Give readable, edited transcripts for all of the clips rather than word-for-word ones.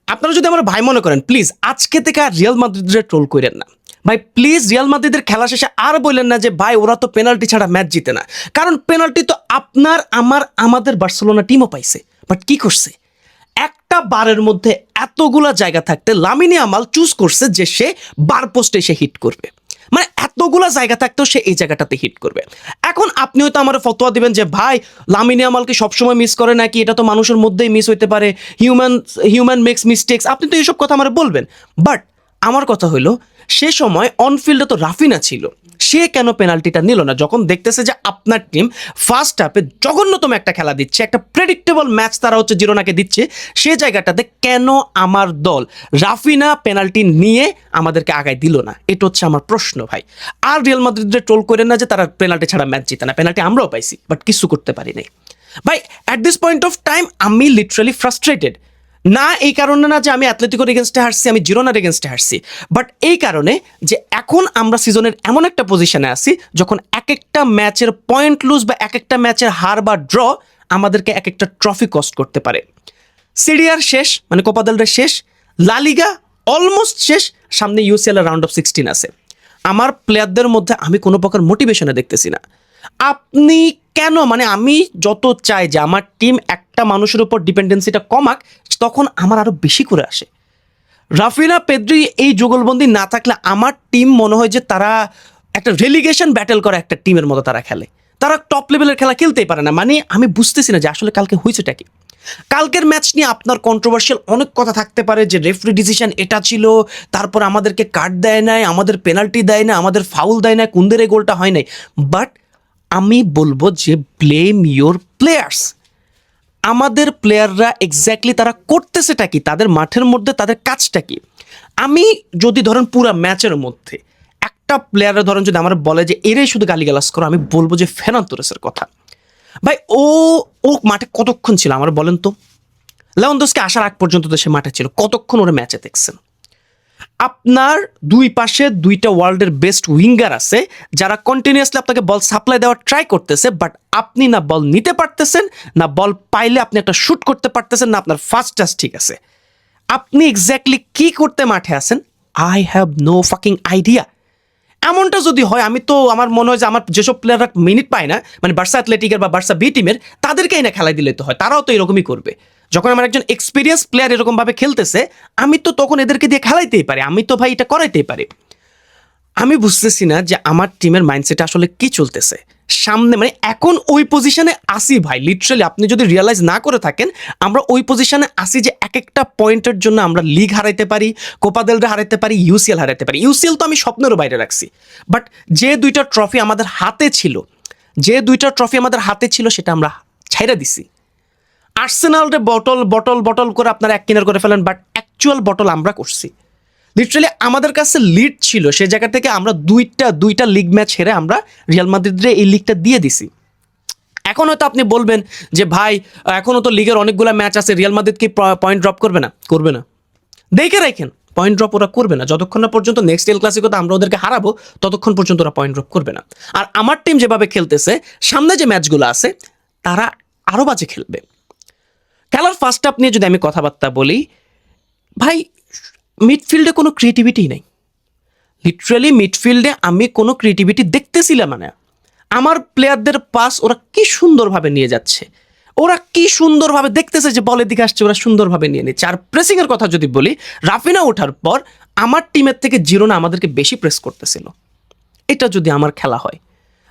আপনারা যদি আমার ভাই মনে করেন, প্লিজ আজকে থেকে আর রিয়াল মাদ্রিদের ট্রোল করেন না ভাই। প্লিজ রিয়াল মাদ্রিদের খেলা শেষে আর বললেন না যে ভাই ওরা তো পেনাল্টি ছাড়া ম্যাচ জিতে না, কারণ পেনাল্টি তো আপনার আমাদের বার্সেলোনা টিমও পাইছে। বাট কি করছে, একটা বারের মধ্যে এতগুলা জায়গা থাকতে লামিনে ইয়ামাল চুজ করছে যে সে বার পোস্টে এসে হিট করবে। মানে এতগুলা জায়গা থাকতেও সে এই জায়গাটাতে হিট করবে। এখন আপনি হয়তো আমার ফতোয়া দিবেন যে ভাই লামিনে ইয়ামালকে সবসময় মিস করে নাকি, এটা তো মানুষের মধ্যেই মিস হইতে পারে, হিউম্যান মেক্স মিস্টেক্স, আপনি তো এইসব কথা আমার বলবেন। বাট আমার কথা হইলো সে সময় অনফিল্ডে তো রাফিনা ছিল, সে কেন পেনাল্টিটা নিল না? যখন দেখতেছে যে আপনার টিম ফার্স্ট হাফে জঘন্যতম একটা খেলা দিচ্ছে, একটা প্রেডিক্টেবল ম্যাচ তারা হচ্ছে জিরোনাকে দিচ্ছে, সে জায়গাটাতে কেন আমার দল রাফিনা পেনাল্টি নিয়ে আমাদেরকে আগায় দিল না? এটা হচ্ছে আমার প্রশ্ন ভাই। আর রিয়াল মাদ্রিদে ট্রোল করেন না যে তারা পেনাল্টি ছাড়া ম্যাচ জিতে না, পেনাল্টি আমরাও পাইছি বাট কিছু করতে পারি নাই ভাই। At this point of time আমি লিটারালি ফ্রাস্ট্রেটেড, না এই কারণে না যে আমি অ্যাথলেটিকোর এগেনস্টে হারছি, আমি জিরোনার এগেনস্টে হারছি, বাট এই কারণে যে এখন আমরা সিজনের এমন একটা পজিশনে আছি যখন এক একটা ম্যাচের পয়েন্ট লুজ বা এক একটা ম্যাচের হার বা ড্র আমাদেরকে এক একটা ট্রফি কস্ট করতে পারে। সিরিয়ার শেষ, মানে কোপা দেল রে শেষ, লা লিগা অলমোস্ট শেষ, সামনে ইউসিএল রাউন্ড অফ 16 আছে। আমার প্লেয়ারদের মধ্যে আমি কোনো প্রকার মোটিভেশনে দেখতেছি না। আপনি কেন, মানে আমি যত চাই যে আমার টিম একটা মানুষের উপর ডিপেন্ডেন্সিটা কমাক, তখন আমার আরো বেশি করে আসে। রাফিনা পেদ্রি এই যুগলবন্দি না থাকলে আমার টিম মনে হয় যে তারা একটা রেলিগেশন ব্যাটেল করা একটা টিমের মতো তারা খেলে, তারা টপ লেভেলের খেলা খেলতেই পারে না। মানে আমি বুঝতেছি না যে আসলে কালকে হয়েছেটা কি। কালকের ম্যাচ নিয়ে আপনার কন্ট্রোভার্সিয়াল অনেক কথা থাকতে পারে যে রেফারি ডিসিশন এটা ছিল, তারপর আমাদেরকে কার্ড দেয় নাই, আমাদের পেনাল্টি দেয় না, আমাদের ফাউল দেয় না, কুন্দের এই গোলটা হয় নাই। বাট আমি বলবো যে ব্লেম ইয়োর প্লেয়ার্স। আমাদের প্লেয়াররা এক্স্যাক্টলি তারা করতেছেটা কি, তাদের মাঠের মধ্যে তাদের কাজটা কি। আমি যদি ধরেন পুরো ম্যাচের মধ্যে একটা প্লেয়ারের ধরেন যদি আমার বলে যে এরাই শুধু গালিগালাজ করো, আমি বলবো যে ফেরান তোরেসের কথা। ভাই ও ও মাঠে কতক্ষণ ছিল আমার বলেন তো? লেভানডস্কি আসার আগ পর্যন্ত তো সে মাঠে ছিল, কতক্ষণ ওরা ম্যাচে দেখছেন? আপনার দুই পাশে দুইটা ওয়ার্ল্ডের বেস্ট উইঙ্গার আছে যারা কন্টিনিউয়াসলি আপনাকে বল সাপ্লাই দেওয়ার ট্রাই করতেছে, বাট আপনি না বল নিতে পারতেছেন, না বল পাইলে আপনি একটা শুট করতে পারতেছেন, না আপনার ফার্স্ট টাচ ঠিক আছে। আপনি এক্স্যাক্টলি কি করতে মাঠে আছেন? I have no fucking idea. এমনটা যদি হয়, আমি তো আমার মনে হয় যে আমার যেসব প্লেয়াররা মিনিট পায় না, মানে বার্সা অ্যাথলেটিকের বা বার্সা বি টিমের, তাদেরকেই না খেলায় দিলে তো হয়, তারাও তো এরকমই করবে। যখন আমার একজন এক্সপিরিয়েন্স প্লেয়ার এরকমভাবে খেলতেছে, আমি তো তখন এদেরকে দিয়ে খেলাইতেই পারি, আমি তো ভাই এটা করাইতেই পারি। আমি বুঝতেছি না যে আমার টিমের মাইন্ডসেট আসলে কি চলতেছে সামনে। মানে এখন ওই পজিশনে আসি ভাই, লিটারালি আপনি যদি রিয়ালাইজ না করে থাকেন, আমরা ওই পজিশনে আসি যে এক একটা পয়েন্টের জন্য আমরা লিগ হারাইতে পারি, কোপা দেল রে হারাইতে পারি, ইউসিএল হারাইতে পারি। ইউসিএল তো আমি স্বপ্নেরও বাইরে রাখছি, বাট যে দুইটা ট্রফি আমাদের হাতে ছিল, সেটা আমরা ছাইরা দিছি। আর্সেনালরে বটল বটল বটল করে আপনারা এক কিনার করে ফেলেন, বাট অ্যাকচুয়াল বটল আমরা করছি। লিটারালি আমাদের কাছে লিড ছিল, সে জায়গা থেকে আমরা দুইটা লিগ ম্যাচ হেরে আমরা রিয়াল মাদ্রিদরে এই লিগটা দিয়ে দিছি। এখন হয়তো আপনি বলবেন যে ভাই এখনও তো লিগের অনেকগুলো ম্যাচ আছে, রিয়াল মাদ্রিদ কি পয়েন্ট ড্রপ করবে না? করবে না, দেখে রাখেন, পয়েন্ট ড্রপ ওরা করবে না। যতক্ষণ না পর্যন্ত নেক্সট এল ক্লাসিকোতে আমরা ওদেরকে হারাবো, ততক্ষণ পর্যন্ত ওরা পয়েন্ট ড্রপ করবে না। আর আমার টিম যেভাবে খেলতেছে, সামনে যে ম্যাচগুলো আছে তারা আরও বাজে খেলবে। খেলার ফার্স্ট হাফ নিয়ে যদি আমি কথাবার্তা বলি, ভাই মিডফিল্ডে কোনো ক্রিয়েটিভিটি নেই। লিটারালি মিডফিল্ডে আমি কোনো ক্রিয়েটিভিটি দেখতেছিলাম না। আমার প্লেয়ারদের পাস ওরা কি সুন্দরভাবে নিয়ে যাচ্ছে, ওরা কি সুন্দরভাবে দেখতেছে যে বলের দিকে আসছে, ওরা সুন্দরভাবে নিয়ে নিচ্ছে। আর প্রেসিংয়ের কথা যদি বলি, রাফিনা ওঠার পর আমার টিমের থেকে জিরোনা আমাদেরকে বেশি প্রেস করতেছিল। এটা যদি আমার খেলা হয়,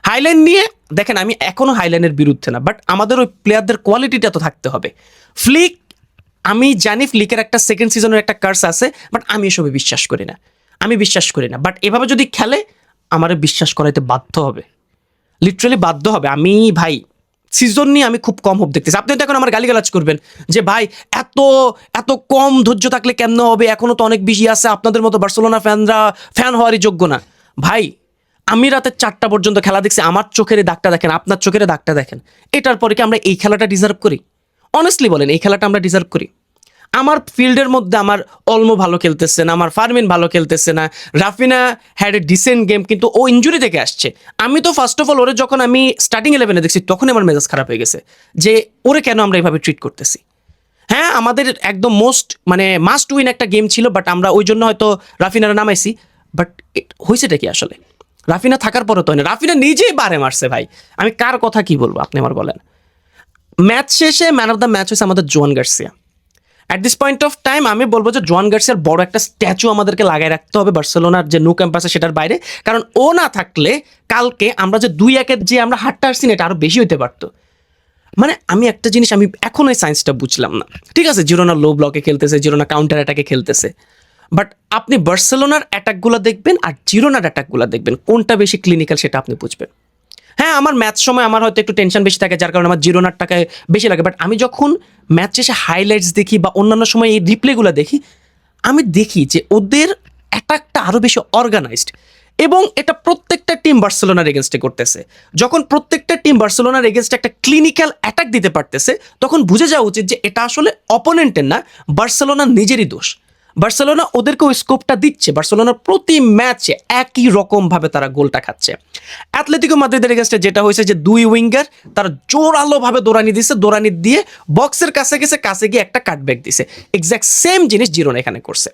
হাইলাইন নিয়ে দেখেন, আমি এখনও হাইলাইনের বিরুদ্ধে না, বাট আমাদের ওই প্লেয়ারদের কোয়ালিটিটা তো থাকতে হবে। ফ্লিক, আমি জানি ফ্লিকের একটা সেকেন্ড সিজনের একটা কার্স আছে, বাট আমি এসবে বিশ্বাস করি না। বাট এভাবে যদি খেলে আমার বিশ্বাস করাইতে বাধ্য হবে, লিটারালি বাধ্য হবে। আমি ভাই সিজন নিয়ে আমি খুব কম হোপ দেখতেছি। আপনি তো এখন আমার গালিগালাজ করবেন যে ভাই এত এত কম ধৈর্য থাকলে কেমন হবে, এখনও তো অনেক বেশি আছে, আপনাদের মতো বার্সেলোনা ফ্যান হওয়ারই যোগ্য না। ভাই আমি রাতে 4টা পর্যন্ত খেলা দেখছি, আমার চোখের দাগটা দেখেন, আপনার চোখের দাগটা দেখেন। এটার পরে কি আমরা এই খেলাটা ডিজার্ভ করি? অনেস্টলি বলেন, এই খেলাটা আমরা ডিজার্ভ করি? আমার ফিল্ডের মধ্যে আমার অলমো ভালো খেলতেছে না, আমার ফারমিন ভালো খেলতেছে না, Raphinha had a dissent game, কিন্তু ও ইনজুরি থেকে আসছে। আমি তো ফার্স্ট অফ অল ওরে যখন আমি স্টার্টিং 11-এ দেখছি, তখনই আমার মেজাজ খারাপ হয়ে গেছে যে ওরে কেন আমরা এইভাবে ট্রিট করতেছি। হ্যাঁ, আমাদের একদম মানে মাস্ট উইন একটা গেম ছিল, বাট আমরা ওই জন্য হয়তো রাফিনারা নামাইছি। বাট হয়েছেটা কি আসলে? রাফিনা থাকার পরও তো হয় না, রাফিনা নিজেই বারে মারছে ভাই। আমি কার কথা কি বলবো, আপনি আমার বলেন। ম্যাচ শেষে ম্যান অফ দ্য ম্যাচ হয়েছে আমাদের জোয়ান Garcia. At this point of time আমি বলবো যে জোয়ান গার্সিয়ার বড় একটা স্ট্যাচু আমাদেরকে লাগাই রাখতে হবে বার্সেলোনার যে নো ক্যাম্পাসে, সেটার বাইরে। কারণ ও না থাকলে কালকে আমরা যে 2-1 যে আমরা হারটা আসছি না, এটা আরো বেশি হইতে পারতো। মানে আমি একটা জিনিস আমি এখন এই সায়েন্সটা বুঝলাম না। ঠিক আছে, জিরোনা লো ব্লকে খেলতেছে, জিরোনা কাউন্টার অ্যাটাকে খেলতেছে, বাট আপনি বার্সেলোনার অ্যাটাকগুলো দেখবেন আর জিরোনার অ্যাটাকগুলো দেখবেন, কোনটা বেশি ক্লিনিক্যাল সেটা আপনি বুঝবেন। হ্যাঁ, আমার ম্যাচ সময় আমার হয়তো একটু টেনশন বেশি থাকে, যার কারণে আমার জিরোনার টাকায় বেশি লাগে। বাট আমি যখন ম্যাচ শেষে হাইলাইটস দেখি বা অন্যান্য সময় এই রিপ্লেগুলো দেখি, আমি দেখি যে ওদের অ্যাটাকটা আরও বেশি অর্গানাইজড, এবং এটা প্রত্যেকটা টিম বার্সেলোনার এগেনস্টে করতেছে। যখন প্রত্যেকটা টিম বার্সেলোনার এগেনস্টে একটা ক্লিনিক্যাল অ্যাটাক দিতে পারতেছে, তখন বুঝে যাওয়া উচিত যে এটা আসলে অপোনেন্টের না, বার্সেলোনার নিজেরই দোষ। বার্সেলোনা ওদেরকে ওই স্কোপটা দিচ্ছে, বার্সেলোনার প্রতি ম্যাচে একই রকমভাবে তারা গোলটা খাচ্ছে। অ্যাথলেটিকো মাদ্রিদের এগেনস্টে যেটা হয়েছে যে 2 উইঙ্গার তারা জোরালোভাবে দৌড়ানি দিচ্ছে, দৌড়ানি দিয়ে বক্সের কাছে গিয়ে একটা কাটব্যাক দিছে। এক্স্যাক্ট সেম জিনিস জিরোনা এখানে করছে।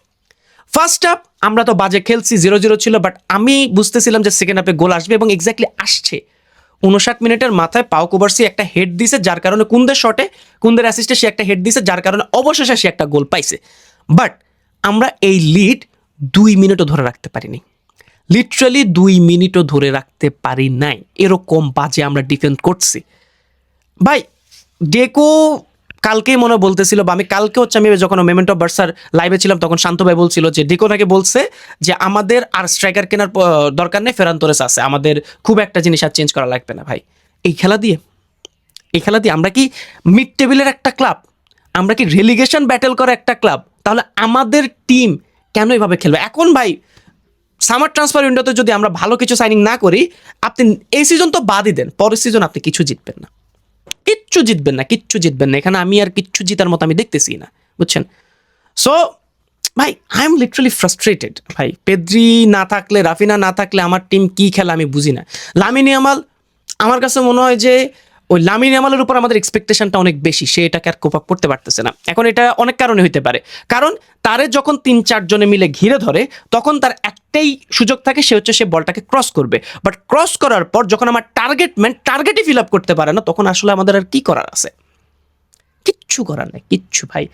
ফার্স্ট হাফ আমরা তো বাজে খেলছি, 0-0 ছিল, বাট আমি বুঝতেছিলাম যে সেকেন্ড হাফে গোল আসবে, এবং এক্স্যাক্টলি আসছে। 59 মিনিটের মাথায় পাও কুবার্সি একটা হেড দিছে, যার কারণে কুন্দের অ্যাসিস্টে সে একটা হেড দিছে, যার কারণে অবশেষে সে একটা গোল পাইছে। বাট আমরা এই লিড 2 মিনিটও ধরে রাখতে পারিনি, লিটারালি 2 মিনিটও ধরে রাখতে পারি নাই। এরকম বাজে আমরা ডিফেন্ড করছি ভাই। ডেকো কালকেই মনে বলতেছিল, বা আমি কালকে আমি যখন মোমেন্ট অফ বার্সার লাইভে ছিলাম তখন শান্ত ভাই বলছিল যে ডেকো নাকি বলছে যে আমাদের আর স্ট্রাইকার কেনার দরকার নেই, ফেরান তোরেস আছে, আমাদের খুব একটা জিনিস আর চেঞ্জ করা লাগবে না। ভাই, এই খেলা দিয়ে আমরা কি মিড টেবিলের একটা ক্লাব? আমরা কি রেলিগেশন ব্যাটেল করে একটা ক্লাব? তাহলে আমাদের টিম কেন এভাবে খেলবে এখন? ভাই, সামার ট্রান্সফার উইন্ডোতে যদি আমরা ভালো কিছু সাইনিং না করি, আপনি এই সিজন তো বাদই দেন, পরের সিজন আপনি কিছু জিতবেন না, কিচ্ছু জিতবেন না। এখানে আমি আর কিচ্ছু জিতার মতো আমি দেখতেছি না, বুঝছেন? সো ভাই, আই এম লিটারালি ফ্রাস্ট্রেটেড ভাই। পেদ্রি না থাকলে, রাফিনা না থাকলে আমার টিম কি খেলা আমি বুঝি না। লামিন ইয়ামাল, আমার কাছে মনে হয় যে ওই লামিন ইয়ামালের উপর আমাদের এক্সপেকটেশনটা অনেক বেশি, সে এটাকে আর কোপ আপ করতে পারতেছে না। এখন এটা অনেক কারণে হইতে পারে, কারণ তারে যখন 3-4 জনে মিলে ঘিরে ধরে, তখন তার একটাই সুযোগ থাকে, সে বলটাকে ক্রস করবে। বাট ক্রস করার পর যখন আমার টার্গেটই ফিল আপ করতে পারে না, তখন আসলে আমাদের আর কি করার আছে? কিচ্ছু করার নেই, কিচ্ছু ভাই।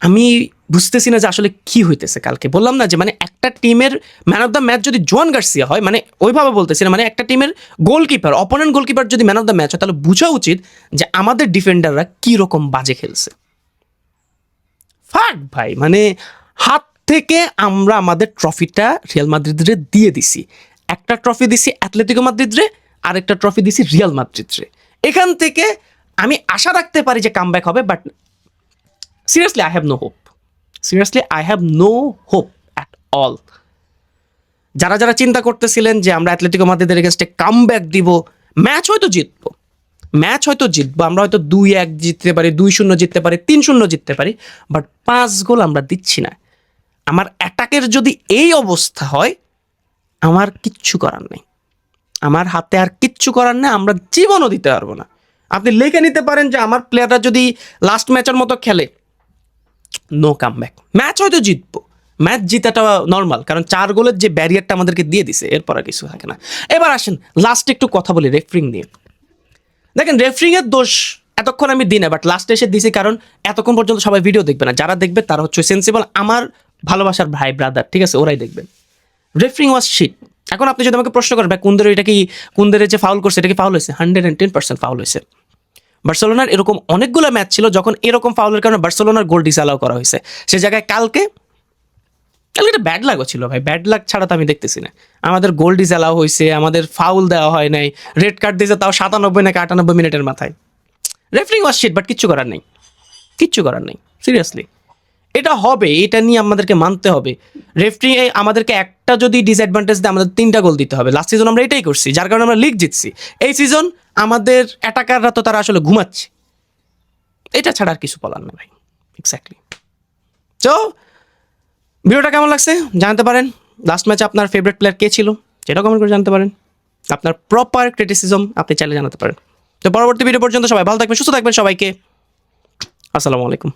আমি বুঝতেছি না যে আসলে কি হইতেছে। কালকে বললাম না যে মানে একটা টিমের ম্যান অফ দ্য ম্যাচ যদি জোয়ান গার্সিয়া হয়, মানে ওইভাবে বলতেছি না, মানে একটা টিমের গোলকিপার, অপোনেন্ট গোলকিপার যদি ম্যান অফ দ্য ম্যাচ হয়, তাহলে বোঝা উচিত যে আমাদের ডিফেন্ডাররা কি রকম বাজে খেলছে। ফাক ভাই, মানে হাত থেকে আমরা আমাদের ট্রফিটা রিয়াল মাদ্রিদরে দিয়ে দিছি। একটা ট্রফি দিছি অ্যাথলেটিকো মাদ্রিদরে, আরেকটা ট্রফি দিছি রিয়াল মাদ্রিদরে। এখান থেকে আমি আশা রাখতে পারি যে কামব্যাক হবে, but seriously I have no hope at all. যারা চিন্তা করতেছিলেন যে আমরা অ্যাথলেটিকো মাদ্রিদের এগেনস্টে কামব্যাক দিব, ম্যাচ হয়তো জিতবো, আমরা হয়তো 2-1 জিততে পারি, 2-0 জিততে পারি, 3-0 জিততে পারি, বাট 5 গোল আমরা দিচ্ছি না। আমার অ্যাটাকের যদি এই অবস্থা হয়, আমার কিচ্ছু করার নেই, আমার হাতে আর কিচ্ছু করার নেই, আমরা জীবনও দিতে পারবো না। আপনি লিখে নিতে পারেন যে আমার প্লেয়াররা যদি লাস্ট ম্যাচের মতো খেলে, নো কামব্যাক। ম্যাচ হয়তো জিতবো, ম্যাচ জিতাটা নর্মাল, কারণ 4 গোলের যে ব্যারিয়ারটা আমাদেরকে দিয়ে দিছে, এরপর আর কিছু থাকে না। এবার আসেন লাস্টে একটু কথা বলি রেফারিং নিয়ে। দেখেন, রেফারিং এর দোষ এতক্ষণ আমি দিই না, বাট লাস্টে এসে দিছি, কারণ এতক্ষণ পর্যন্ত সবাই ভিডিও দেখবে না। যারা দেখবে তারা হচ্ছে সেন্সিবল, আমার ভালোবাসার ভাই ব্রাদার, ঠিক আছে, ওরাই দেখবেন। রেফারিং ওয়াজ শিট। এখন আপনি যদি আমাকে প্রশ্ন করেন ভাই কুন্দের যে ফাউল করছে, এটা কি ফাউল হয়েছে? 110% ফাউল হয়েছে। বার্সেলোনার এরকম অনেকগুলো ম্যাচ ছিল যখন এরকম ফাউলের কারণে বার্সেলোনার গোল ডিসঅ্যালাউ করা হয়েছে। সে জায়গায় কালকে এটা ব্যাড লাগও ছিল ভাই, ব্যাড লাগ ছাড়া তো আমি দেখতেছি না। আমাদের গোল ডিসঅ্যালাউ হয়েছে, আমাদের ফাউল দেওয়া হয় নাই, রেড কার্ড দিয়েছে তাও 97 নাকি 98 মিনিটের মাথায়। রেফারিং ওয়াজ শিট, বাট কিচ্ছু করার নেই, সিরিয়াসলি। এটা হবে, এটা নিয়ে আমাদেরকে মানতে হবে। রেফারি আমাদেরকে একটা যদি ডিসঅ্যাডভান্টেজ দেয়, আমাদের 3টা গোল দিতে হবে। লাস্ট সিজন আমরা এটাই করছি, যার কারণে আমরা লিগ জিতছি। এই সিজন আমাদের অ্যাটাকাররা তো তারা আসলে ঘুমাচ্ছে, এটা ছাড়া আর কিছু বলার না ভাই। এক্স্যাক্টলি। তো ভিডিওটা কেমন লাগছে জানতে পারেন। লাস্ট ম্যাচে আপনার ফেভারিট প্লেয়ার কে ছিল সেটা কমেন্ট করে জানতে পারেন। আপনার প্রপার ক্রিটিসিজম আপনি চাইলে জানাতে পারেন। তো পরবর্তী ভিডিও পর্যন্ত সবাই ভালো থাকবেন, সুস্থ থাকবেন। সবাইকে আসসালামু আলাইকুম।